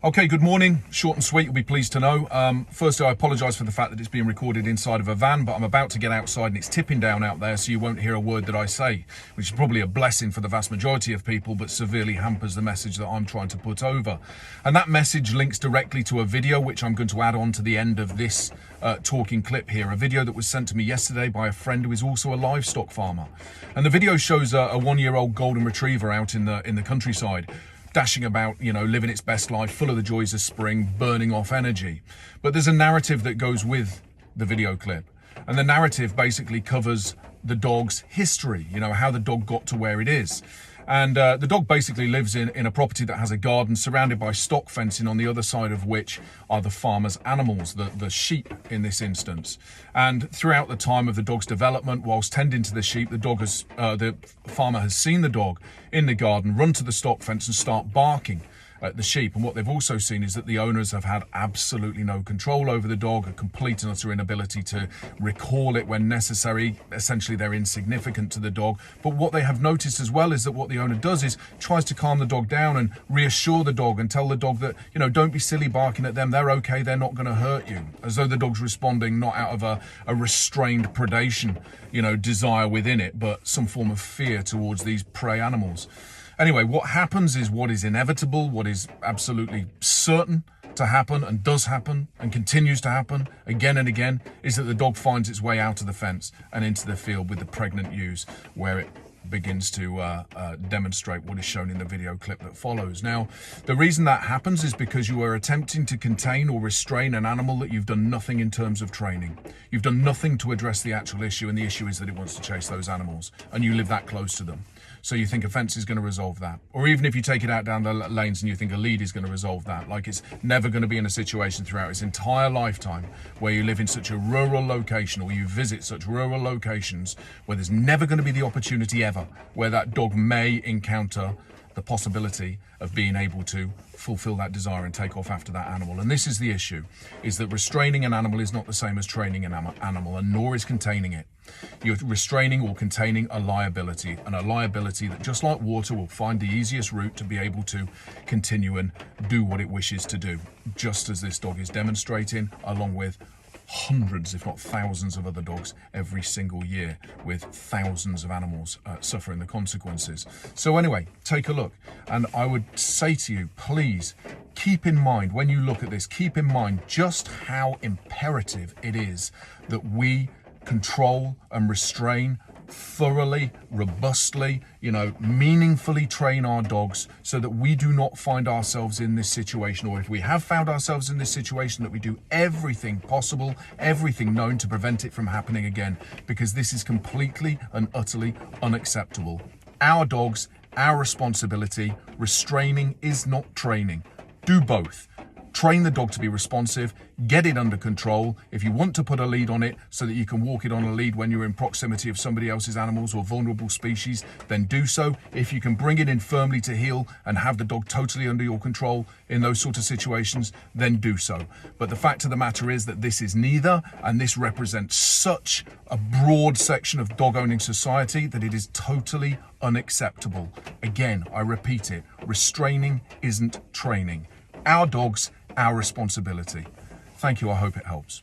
Okay, good morning. Short and sweet, you'll be pleased to know. Firstly, I apologise for the fact that it's being recorded inside of a van, but I'm about to get outside and it's tipping down out there, so you won't hear a word that I say, which is probably a blessing for the vast majority of people, but severely hampers the message that I'm trying to put over. And that message links directly to a video, which I'm going to add on to the end of this talking clip here, a video that was sent to me yesterday by a friend who is also a livestock farmer. And the video shows a one-year-old golden retriever out in the countryside, dashing about, living its best life, full of the joys of spring, burning off energy. But there's a narrative that goes with the video clip. And the narrative basically covers the dog's history, how the dog got to where it is. And the dog basically lives in a property that has a garden surrounded by stock fencing, on the other side of which are the farmer's animals, the sheep in this instance. And throughout the time of the dog's development, whilst tending to the sheep, the farmer has seen the dog in the garden run to the stock fence and start barking at the sheep. And what they've also seen is that the owners have had absolutely no control over the dog, a complete and utter inability to recall it when necessary. Essentially, they're insignificant to the dog. But what they have noticed as well is that what the owner does is tries to calm the dog down and reassure the dog and tell the dog that, don't be silly barking at them. They're okay. They're not going to hurt you. As though the dog's responding not out of a restrained predation, desire within it, but some form of fear towards these prey animals. Anyway, what happens is what is inevitable, what is absolutely certain to happen and does happen and continues to happen again and again, is that the dog finds its way out of the fence and into the field with the pregnant ewes, where it begins to demonstrate what is shown in the video clip that follows. Now, the reason that happens is because you are attempting to contain or restrain an animal that you've done nothing in terms of training. You've done nothing to address the actual issue, and the issue is that it wants to chase those animals, and you live that close to them. So you think a fence is going to resolve that. Or even if you take it out down the lanes and you think a lead is going to resolve that, like it's never going to be in a situation throughout its entire lifetime where you live in such a rural location, or you visit such rural locations where there's never going to be the opportunity ever where that dog may encounter the possibility of being able to fulfill that desire and take off after that animal. And this is the issue, is that restraining an animal is not the same as training an animal, and nor is containing it. You're restraining or containing a liability, and a liability that, just like water, will find the easiest route to be able to continue and do what it wishes to do, just as this dog is demonstrating, along with hundreds, if not thousands, of other dogs every single year, with thousands of animals suffering the consequences. So anyway, take a look. And I would say to you, please keep in mind, when you look at this, keep in mind just how imperative it is that we control and restrain thoroughly, robustly, meaningfully train our dogs, so that we do not find ourselves in this situation, or if we have found ourselves in this situation, that we do everything possible, everything known to prevent it from happening again, because this is completely and utterly unacceptable. Our dogs, our responsibility. Restraining is not training. Do both. Train the dog to be responsive, get it under control. If you want to put a lead on it so that you can walk it on a lead when you're in proximity of somebody else's animals or vulnerable species, then do so. If you can bring it in firmly to heel and have the dog totally under your control in those sort of situations, then do so. But the fact of the matter is that this is neither, and this represents such a broad section of dog owning society that it is totally unacceptable. Again, I repeat it, restraining isn't training. Our dogs, our responsibility. Thank you. I hope it helps.